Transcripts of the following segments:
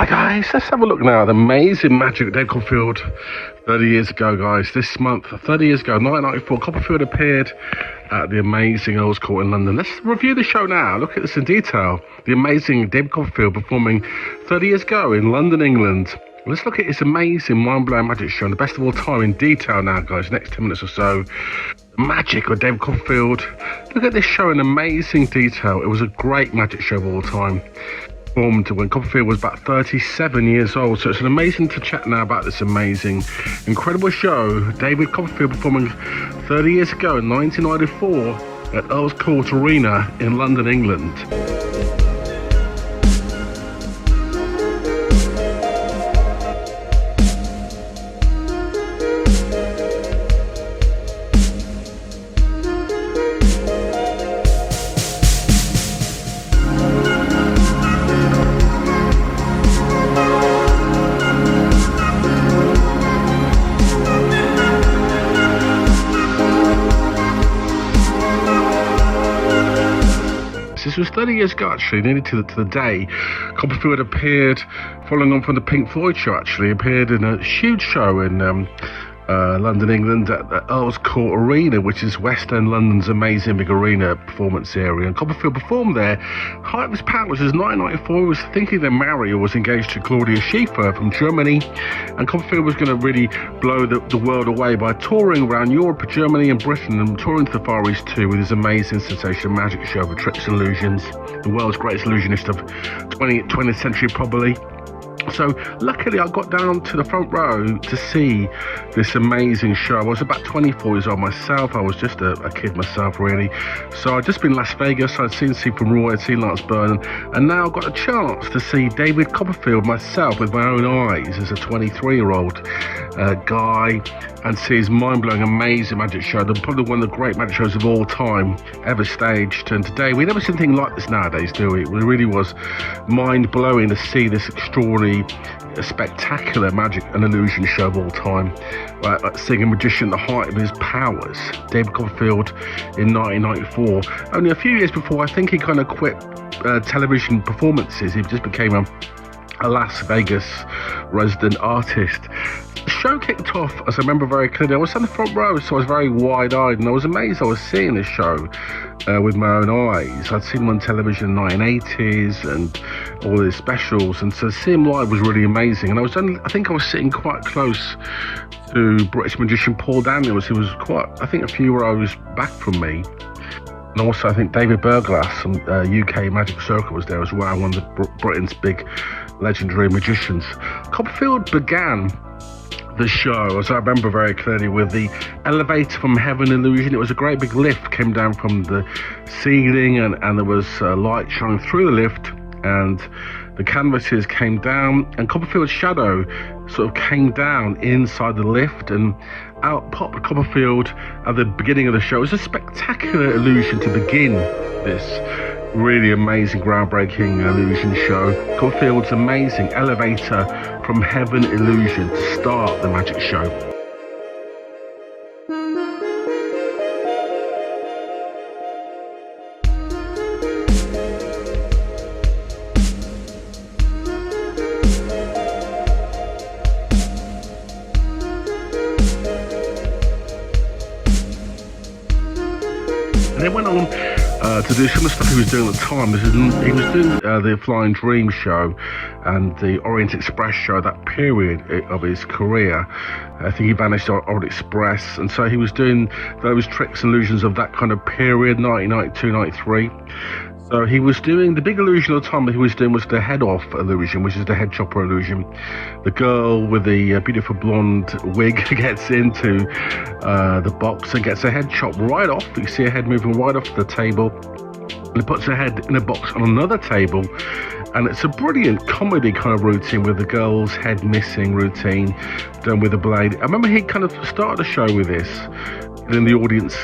Hi guys, let's have a look now at the amazing magic of David Copperfield 30 years ago, guys. This month, 30 years ago, 1994, Copperfield appeared at the amazing Earls Court in London. Let's review the show now. Look at this in detail. The amazing David Copperfield performing 30 years ago in London, England. Let's look at this amazing, mind-blowing magic show, and the best of all time in detail now, guys. Next 10 minutes or so. The magic of David Copperfield. Look at this show in amazing detail. It was a great magic show of all time. Formed when Copperfield was about 37 years old, so it's an amazing to chat now about this amazing, incredible show. David Copperfield performing 30 years ago in 1994 at Earls Court Arena in London, England. This was 30 years ago, actually, nearly to the day. Copperfield appeared, following on from the Pink Floyd show, actually, appeared in a huge show in London, England, at the Earls Court Arena, which is West End London's amazing big arena performance area. And Copperfield performed there. Height of his powers was 1994. He was thinking to marry or was engaged to Claudia Schiffer from Germany. And Copperfield was going to really blow the world away by touring around Europe, Germany and Britain, and touring to the Far East too, with his amazing sensational magic show for tricks and illusions. The world's greatest illusionist of 20th century, probably. So luckily I got down to the front row to see this amazing show. I was about 24 years old myself. I was just a kid myself, really. So I'd just been in Las Vegas. I'd seen Super Roy, I'd seen Lance Byrne, and now I got a chance to see David Copperfield myself with my own eyes as a 23-year-old guy, and see his mind-blowing, amazing magic show. Probably one of the great magic shows of all time ever staged. And today, we never see anything like this nowadays, do we? It really was mind-blowing to see this extraordinary, spectacular magic and illusion show of all time. Seeing a magician at the height of his powers, David Copperfield in 1994. Only a few years before, I think he kind of quit television performances. He just became a Las Vegas resident artist. The show kicked off, as I remember very clearly. I was on the front row, so I was very wide-eyed, and I was amazed I was seeing this show with my own eyes. I'd seen him on television in the 1980s and all his specials, and so to see him live was really amazing. And I think I was sitting quite close to British magician Paul Daniels, who was quite, I think, a few rows back from me. And also, I think David Burglass from UK Magic Circle was there as well, one of Britain's big legendary magicians. Copperfield began the show, as I remember very clearly, with the elevator from heaven illusion. It was a great big lift, came down from the ceiling, and there was light shining through the lift, and the canvases came down, and Copperfield's shadow sort of came down inside the lift, and out popped Copperfield at the beginning of the show. It was a spectacular illusion to begin this really amazing, groundbreaking illusion show. Copperfield's amazing elevator from heaven illusion to start the magic show. And it went on to do some of the stuff he was doing at the time. He was doing the Flying Dream show and the Orient Express show, that period of his career. I think he vanished on Orient Express, and so he was doing those tricks and illusions of that kind of period, 1992, 93. So he was doing, the big illusion of the time that he was doing was the head off illusion, which is the head chopper illusion. The girl with the beautiful blonde wig gets into the box and gets her head chopped right off. You see her head moving right off the table. And he puts her head in a box on another table. And it's a brilliant comedy kind of routine with the girl's head missing routine done with a blade. I remember he kind of started the show with this, and the audience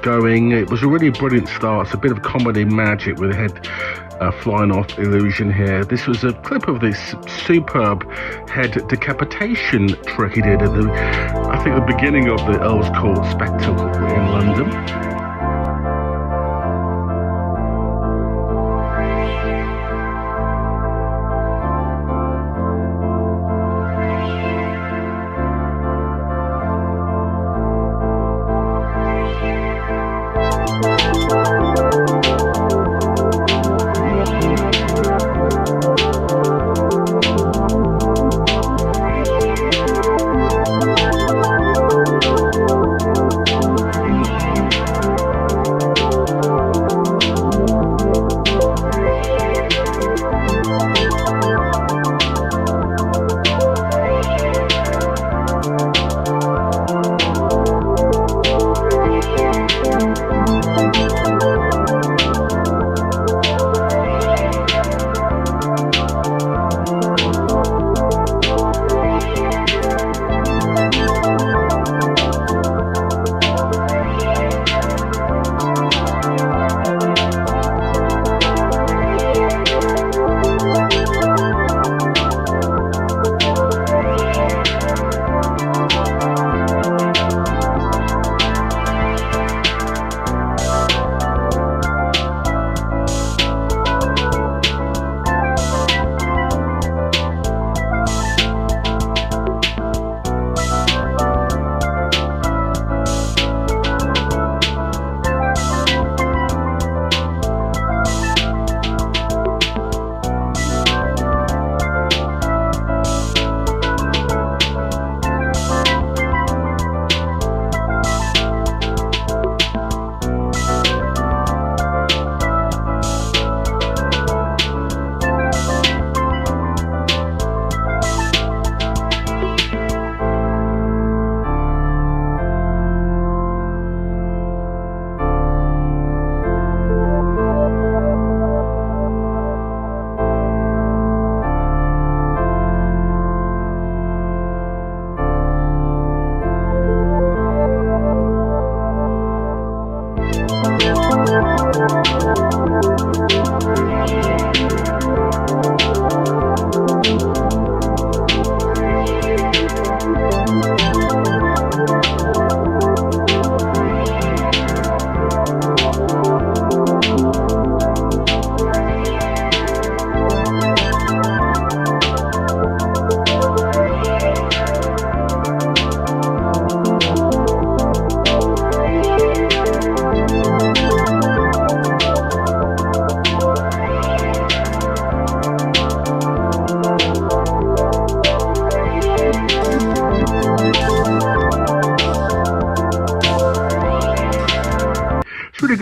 going. It was a really brilliant start. It's a bit of comedy magic with a head flying off illusion here. This was a clip of this superb head decapitation trick he did at I think the beginning of the Earls Court spectacle in London.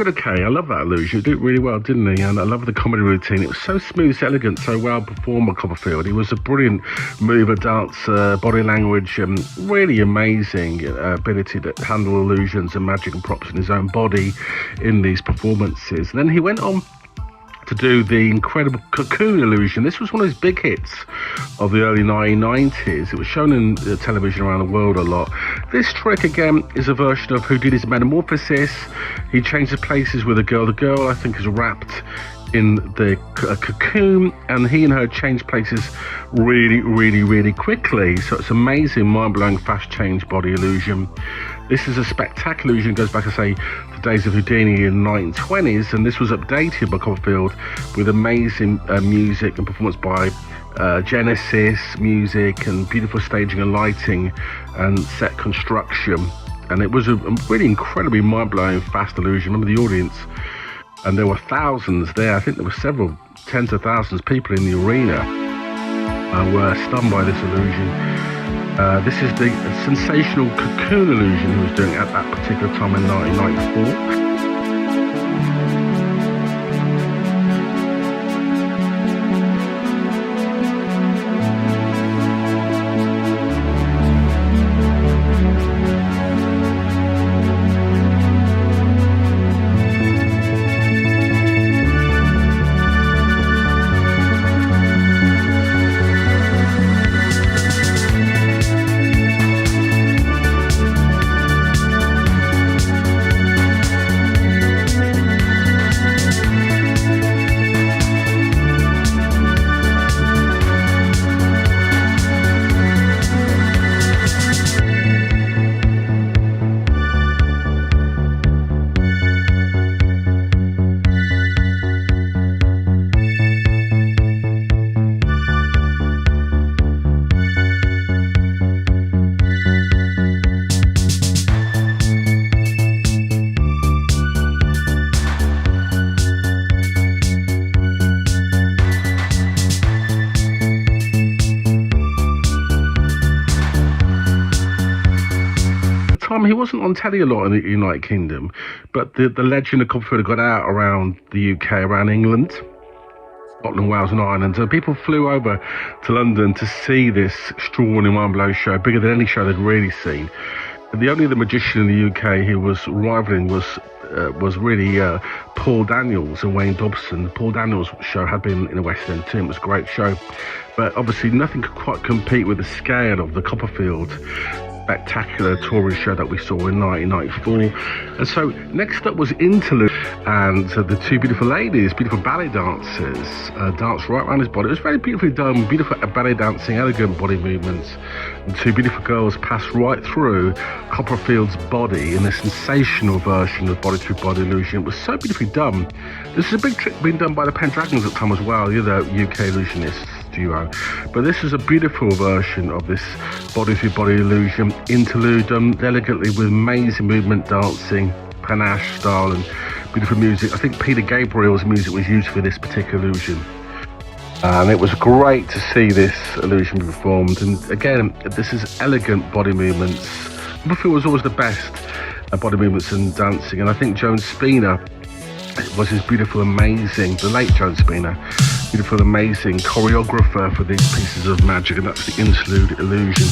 David, okay, I love that illusion. He did it really well, didn't he? And I love the comedy routine. It was so smooth, so elegant, so well performed by Copperfield. He was a brilliant mover, dancer, body language, really amazing ability to handle illusions and magic and props in his own body in these performances. And then he went on to do the incredible Cocoon illusion. This was one of his big hits of the early 1990s. It was shown in television around the world a lot. This trick, again, is a version of Houdini's metamorphosis. He changes places with a girl. The girl, I think, is wrapped in the cocoon, and he and her change places really quickly. So it's amazing, mind-blowing, fast change body illusion. This is a spectacular illusion. It goes back, I say, to days of Houdini in the 1920s, and this was updated by Copperfield with amazing music and performance by Genesis music and beautiful staging and lighting and set construction. And it was a really incredibly mind-blowing, fast illusion. Remember the audience, and there were thousands there. I think there were several tens of thousands of people in the arena were stunned by this illusion. This is the sensational Cocoon illusion he was doing at that particular time in 1994. He wasn't on telly a lot in the United Kingdom, but the legend of Copperfield got out around the UK, around England, Scotland, Wales and Ireland. So people flew over to London to see this extraordinary mind-blowing show, bigger than any show they'd really seen. The only other magician in the UK he was rivaling was really Paul Daniels and Wayne Dobson. Paul Daniels' show had been in the West End too. It was a great show, but obviously nothing could quite compete with the scale of the Copperfield spectacular touring show that we saw in 1994. And so next up was Interlude, and the two beautiful ladies, beautiful ballet dancers, danced right around his body. It was very beautifully done, beautiful ballet dancing, elegant body movements. And two beautiful girls passed right through Copperfield's body in a sensational version of body through body illusion. It was so beautifully done. This is a big trick being done by the Pendragons at the time as well, the other UK illusionists duo. But this is a beautiful version of this body through body illusion interlude, done elegantly with amazing movement, dancing, panache style and beautiful music. I think Peter Gabriel's music was used for this particular illusion. And it was great to see this illusion performed. And again, this is elegant body movements. Copperfield was always the best at body movements and dancing. And I think Joan Spina was his beautiful, amazing, the late Joan Spina, beautiful, amazing choreographer for these pieces of magic. And that's the interlude illusion.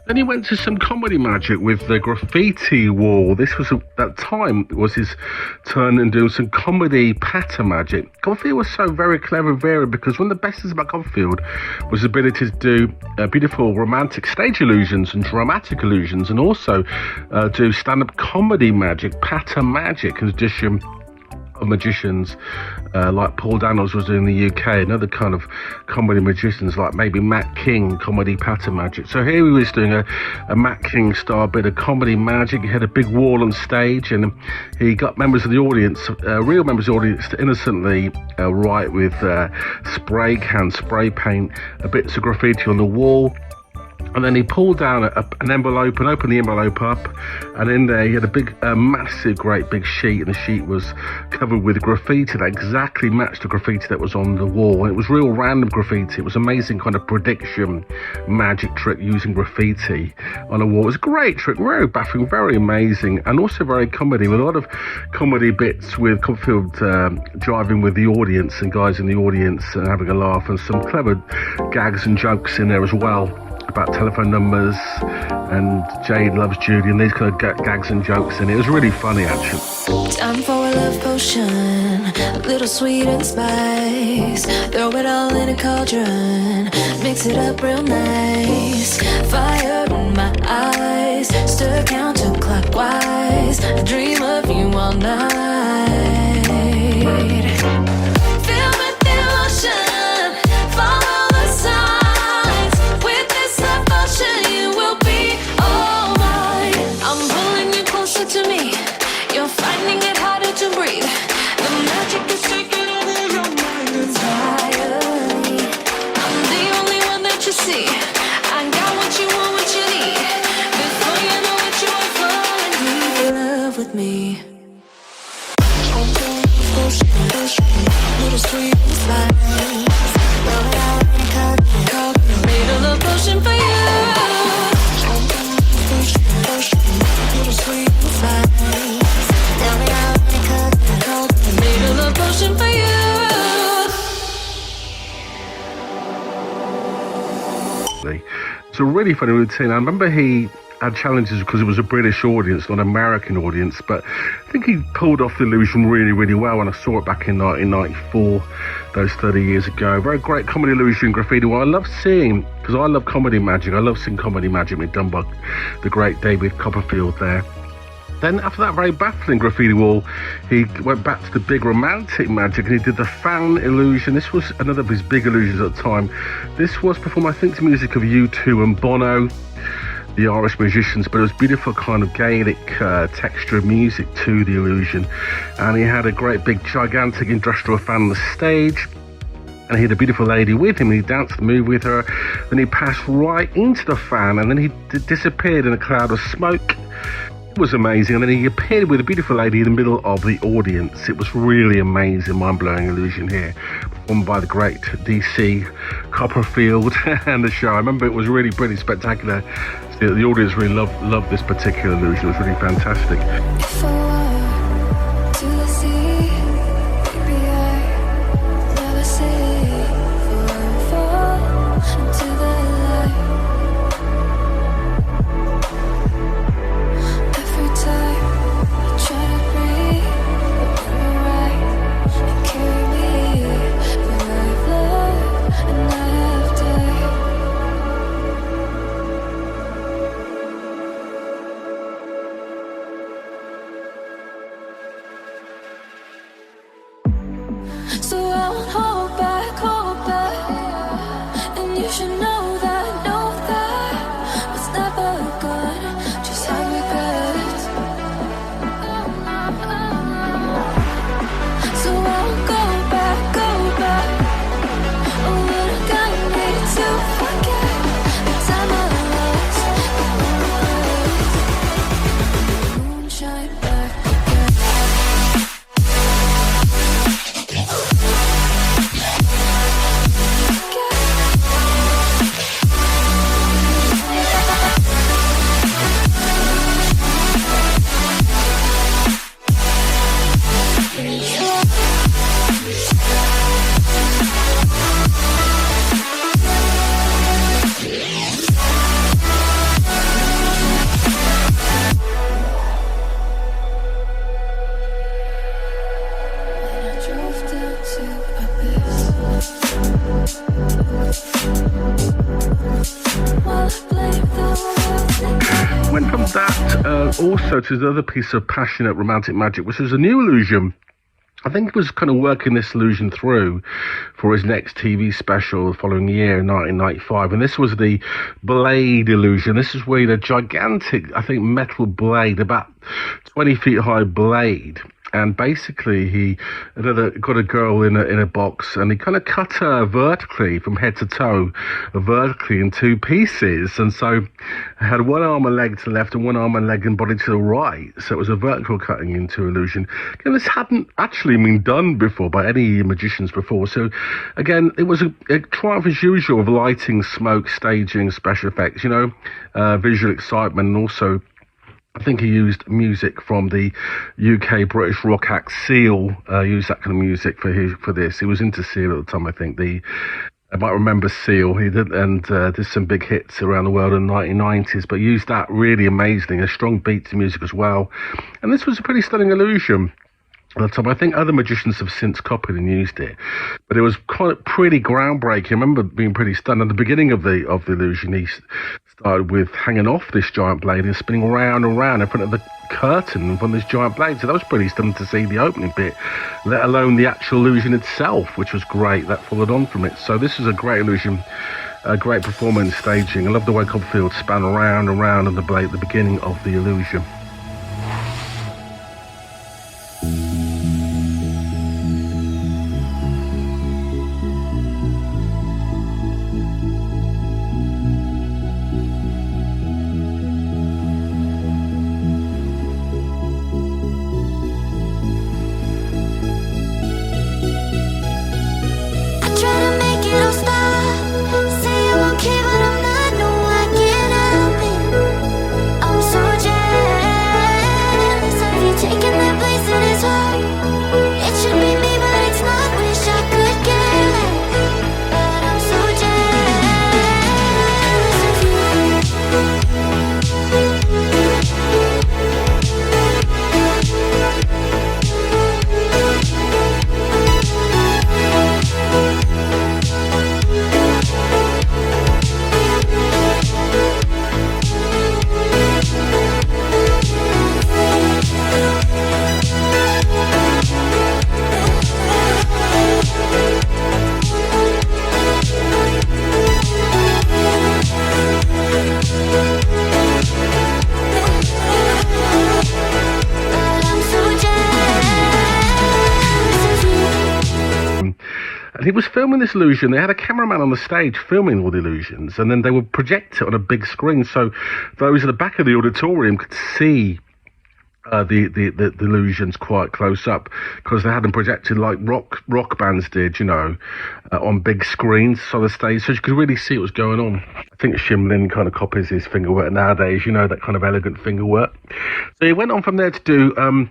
Then he went to some comedy magic with the graffiti wall. This was that time was his turn in doing some comedy patter magic. Copperfield was so very clever and varied because one of the best things about Copperfield was his ability to do beautiful romantic stage illusions and dramatic illusions, and also do stand-up comedy magic, patter magic, in addition of magicians like Paul Daniels was doing in the UK, and other kind of comedy magicians like maybe Matt King, comedy pattern magic. So here he was doing a Matt King style bit of comedy magic. He had a big wall on stage, and he got members of the audience, real members of the audience, to innocently write with spray can, spray paint, bits of graffiti on the wall. And then he pulled down an envelope and opened the envelope up, and in there he had a big, massive, great big sheet, and the sheet was covered with graffiti that exactly matched the graffiti that was on the wall. And it was real random graffiti. It was amazing kind of prediction magic trick using graffiti on a wall. It was a great trick, very baffling, very amazing, and also very comedy, with a lot of comedy bits with Copperfield driving with the audience and guys in the audience and having a laugh, and some clever gags and jokes in there as well about telephone numbers and Jade loves Judy and these kind of gags and jokes, and it was really funny actually. Time for a love potion, a little sweet and spice. Throw it all in a cauldron, mix it up real nice. Fire in my eyes, stir counterclockwise. I dream of you all night. Feel with the emotion, follow the signs. With this love potion, you will be all mine. I'm pulling you closer to me. You're finding it harder to breathe. The magic is taking over your mind entirely. I'm the only one that you see. I got what you want, what you need. Before you know it, you are falling deep in love with me. Little sweet spice. Made a love potion for you. Little sweet spice. Made a love potion for you. It's a really funny routine. I remember he had challenges because it was a British audience, not an American audience, but I think he pulled off the illusion really, really well when I saw it back in 1994, those 30 years ago. Very great comedy illusion graffiti. Well, I love seeing, because I love comedy magic, I love seeing comedy magic being done by the great David Copperfield there. Then after that very baffling graffiti wall, he went back to the big romantic magic and he did the fan illusion. This was another of his big illusions at the time. This was performed, I think, to music of U2 and Bono, the Irish musicians, but it was beautiful kind of Gaelic texture of music to the illusion. And he had a great big gigantic industrial fan on the stage, and he had a beautiful lady with him, and he danced the move with her. Then he passed right into the fan, and then he disappeared in a cloud of smoke. It was amazing, and then he appeared with a beautiful lady in the middle of the audience. It was really amazing, mind-blowing illusion here, performed by the great DC Copperfield and the show. I remember it was really pretty spectacular. The audience really loved this particular illusion. It was really fantastic. If I were to the sea, maybe I'd never say fall into the light. Every time I try to breathe, but when you're right and carry me where I've loved and I have died. Also to the other piece of passionate romantic magic, which was a new illusion. I think he was kind of working this illusion through for his next TV special the following year, 1995. And this was the blade illusion. This is where the gigantic, I think, metal blade, about 20 feet high blade. And basically, he got a girl in a box, and he kind of cut her vertically from head to toe, vertically in two pieces. And so, I had one arm and leg to the left, and one arm and leg and body to the right. So it was a vertical cutting into illusion. Again, this hadn't actually been done before by any magicians before. So, again, it was a triumph as usual of lighting, smoke, staging, special effects. Visual excitement, and also, I think he used music from the UK British rock act Seal. Used that kind of music for this. He was into Seal at the time, I think. I might remember Seal. He did did some big hits around the world in the 1990s, but used that really amazingly. A strong beat to music as well. And this was a pretty stunning illusion at the time. I think other magicians have since copied and used it, but it was pretty groundbreaking. I remember being pretty stunned. At the beginning of the illusion, he started with hanging off this giant blade and spinning round and round in front of the curtain from this giant blade. So that was pretty stunning to see the opening bit, let alone the actual illusion itself, which was great. That followed on from it. So this is a great illusion, a great performance, staging. I love the way Copperfield span around and round on the blade at the beginning of the illusion. He was filming this illusion. They had a cameraman on the stage filming all the illusions, and then they would project it on a big screen, so those at the back of the auditorium could see the illusions quite close up, because they had them projected like rock bands did, on big screens on the stage, so you could really see what was going on. I think Shim Lin kind of copies his finger work nowadays, that kind of elegant finger work. So he went on from there to do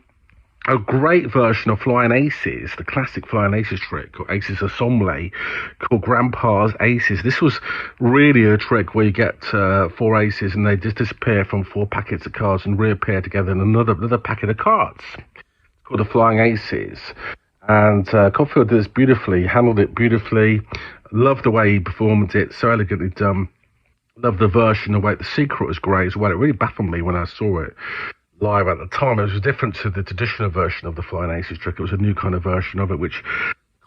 a great version of Flying Aces, the classic Flying Aces trick, or Aces Assemble, called Grandpa's Aces. This was really a trick where you get 4 aces and they just disappear from 4 packets of cards and reappear together in another packet of cards. It's called the Flying Aces. And Copperfield did this beautifully, handled it beautifully. Loved the way he performed it, so elegantly done. Loved the version, the way the secret was great as well. It really baffled me when I saw it live at the time. It was different to the traditional version of the Flying Aces trick. It was a new kind of version of it, which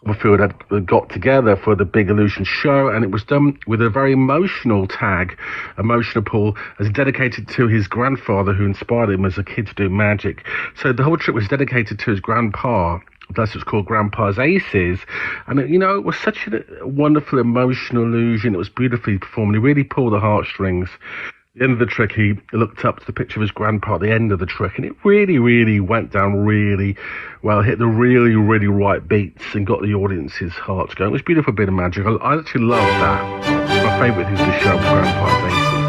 Copperfield had got together for the big illusion show, and it was done with a very emotional tag, emotional pull, as dedicated to his grandfather, who inspired him as a kid to do magic. So the whole trick was dedicated to his grandpa. Thus it's called Grandpa's Aces. And it was such a wonderful emotional illusion. It was beautifully performed. He really pulled the heartstrings. At the end of the trick, he looked up to the picture of his grandpa at the end of the trick, and it really, really went down really well, hit the really, really right beats and got the audience's hearts going. It was a beautiful bit of magic. I actually love that. My favourite is the show, Grandpa's Aces.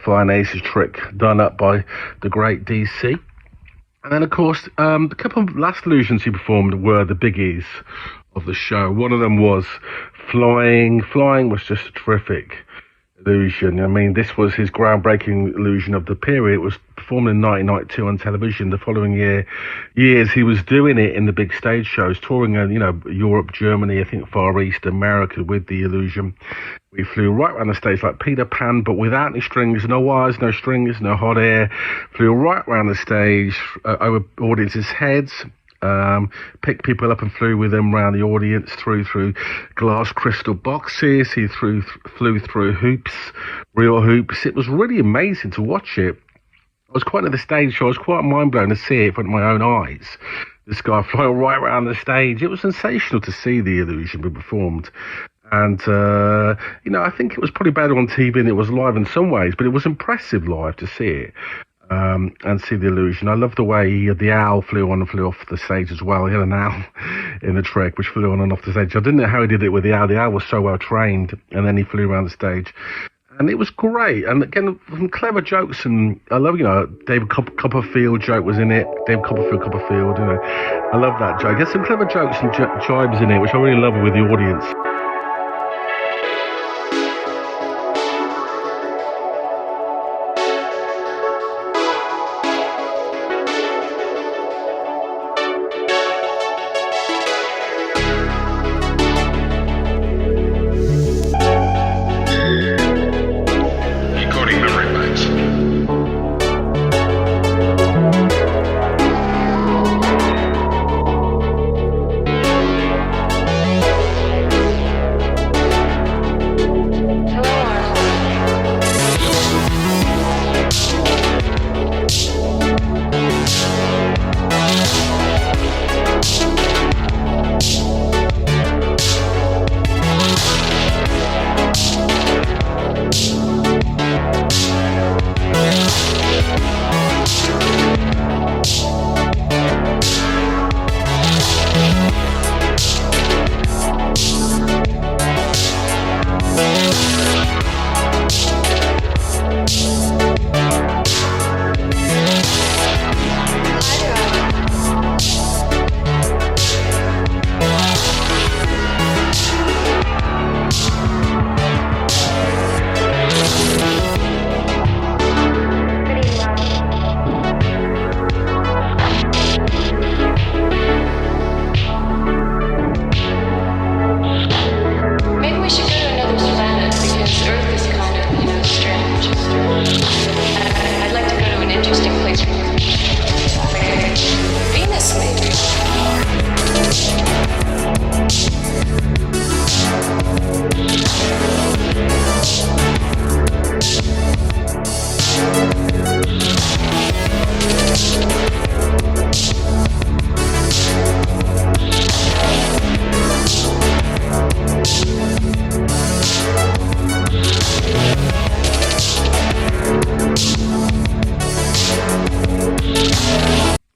flying aces trick done up by the great DC. And then, of course, the couple of last illusions he performed were the biggies of the show. One of them was flying. Flying was just a terrific illusion. I mean, this was his groundbreaking illusion of the period. It was performed in 1992 on television. The following years he was doing it in the big stage shows, touring, Europe, Germany, I think Far East, America with the illusion. We flew right around the stage like Peter Pan, but without any strings, no wires, no strings, no hot air. Flew right around the stage, over audiences' heads. Picked people up and flew with them around the audience through glass crystal boxes. He flew through hoops, real hoops. It was really amazing to watch it. I was quite at the stage show. I was quite mind blown to see it in my own eyes. This guy flying right around the stage. It was sensational to see the illusion be performed. And, I think it was probably better on TV than it was live in some ways, but it was impressive live to see it. And see the illusion. I love the way the owl flew on and flew off the stage as well. He had an owl in the trick which flew on and off the stage. I didn't know how he did it with the owl. The owl was so well trained, and then he flew around the stage. And it was great. And again, some clever jokes. And I love, David Copperfield joke was in it. David Copperfield, I love that joke. There's some clever jokes and jibes in it, which I really love with the audience.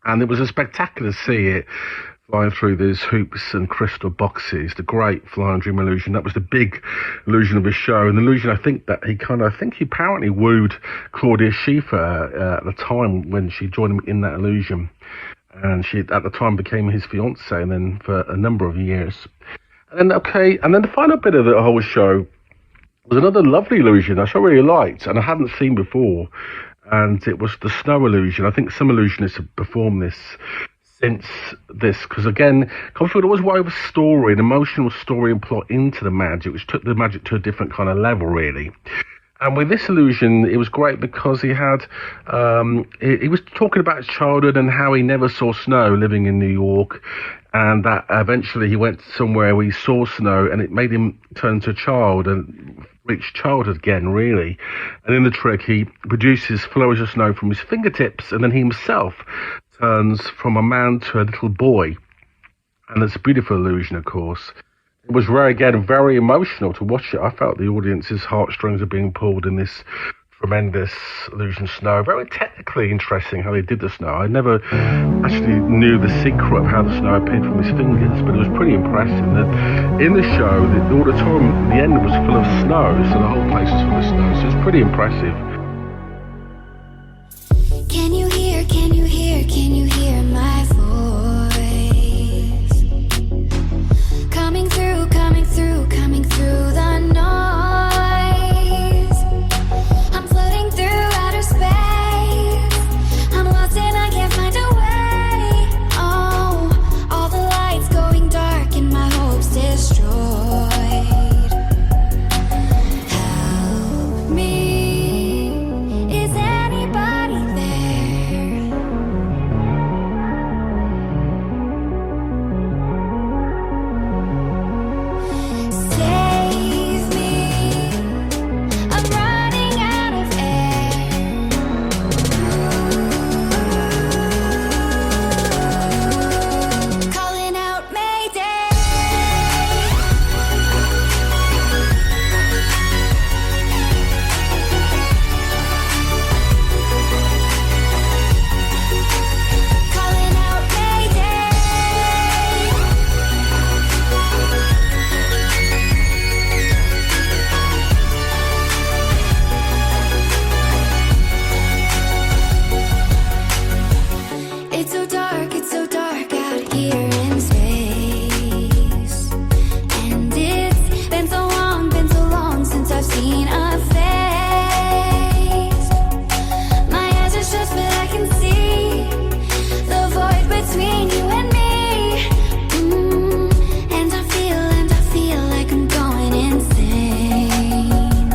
And it was a spectacular to see it flying through these hoops and crystal boxes, the great Flying Dream illusion. That was the big illusion of his show. And the illusion, I think he apparently wooed Claudia Schiffer at the time when she joined him in that illusion. And she, at the time, became his fiancée, and then for a number of years. And then the final bit of the whole show was another lovely illusion I really liked, and I hadn't seen before. And it was the snow illusion. I think some illusionists have performed this since this, because again, Copperfield always wove a story, an emotional story and plot into the magic, which took the magic to a different kind of level, really. And with this illusion, it was great because he had, he was talking about his childhood and how he never saw snow living in New York, and that eventually he went somewhere where he saw snow and it made him turn to a child and reach childhood again, really. And in the trick, he produces flurries of snow from his fingertips, and then he himself turns from a man to a little boy. And it's a beautiful illusion, of course. It was very emotional to watch it. I felt the audience's heartstrings are being pulled in this tremendous illusion of snow. Very technically interesting how they did the snow. I never actually knew the secret of how the snow appeared from his fingers, but it was pretty impressive. And in the show, the auditorium at the end was full of snow, so the whole place was full of snow, so it's pretty impressive. Can you hear, can you hear, can you hear my voice? Coming through, coming through, coming through the noise. I'm floating through outer space. I'm lost and I can't find a way. Oh, all the lights going dark and my hopes destroyed. Help me. Is anybody there? Save me. I'm running out of air. Calling out Mayday. Calling out Mayday. It's so dark out here in space. And it's been so long since I've seen a face. My eyes are shut, but I can see the void between you and me. And I feel like I'm going insane.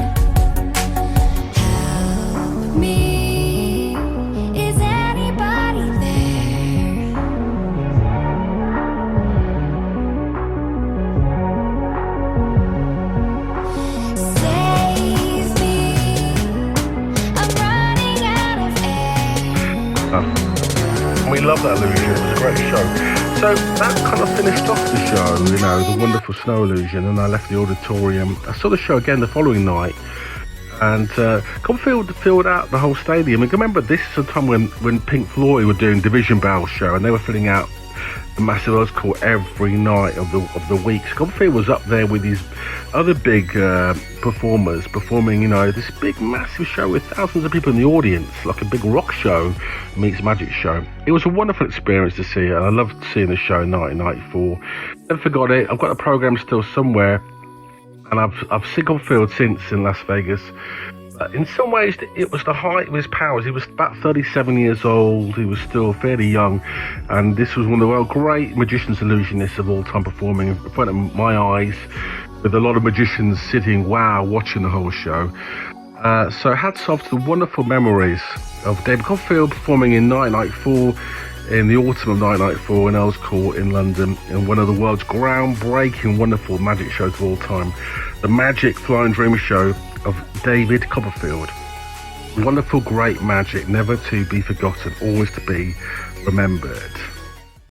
Help me. Is anybody there? Save me. I'm running out of air. We love that illusion. It was a great show. So that kind of finished off the show, you know, the wonderful snow illusion, and I left the auditorium. I saw the show again the following night, and Copperfield filled out the whole stadium. And remember, this is the time when Pink Floyd were doing Division Bell show, and they were filling out the massive Earls Court every night of the week. So Copperfield was up there with these other big performers performing, you know, this big massive show with thousands of people in the audience, like a big rock show meets magic show. It was a wonderful experience to see, and I loved seeing the show in 1994. Never forgot it. I've got the program still somewhere, and I've seen Copperfield since in Las Vegas. In some ways, it was the height of his powers. He was about 37 years old. He was still fairly young, and this was one of the world's great magicians, illusionists of all time, performing in front of my eyes, with a lot of magicians sitting, watching the whole show. So hats off to the wonderful memories of David Copperfield performing in 1994, in the autumn of 1994 in Earls Court in London, in one of the world's groundbreaking, wonderful magic shows of all time, the Magic Flying Dream Show of David Copperfield. Wonderful, great magic, never to be forgotten, always to be remembered.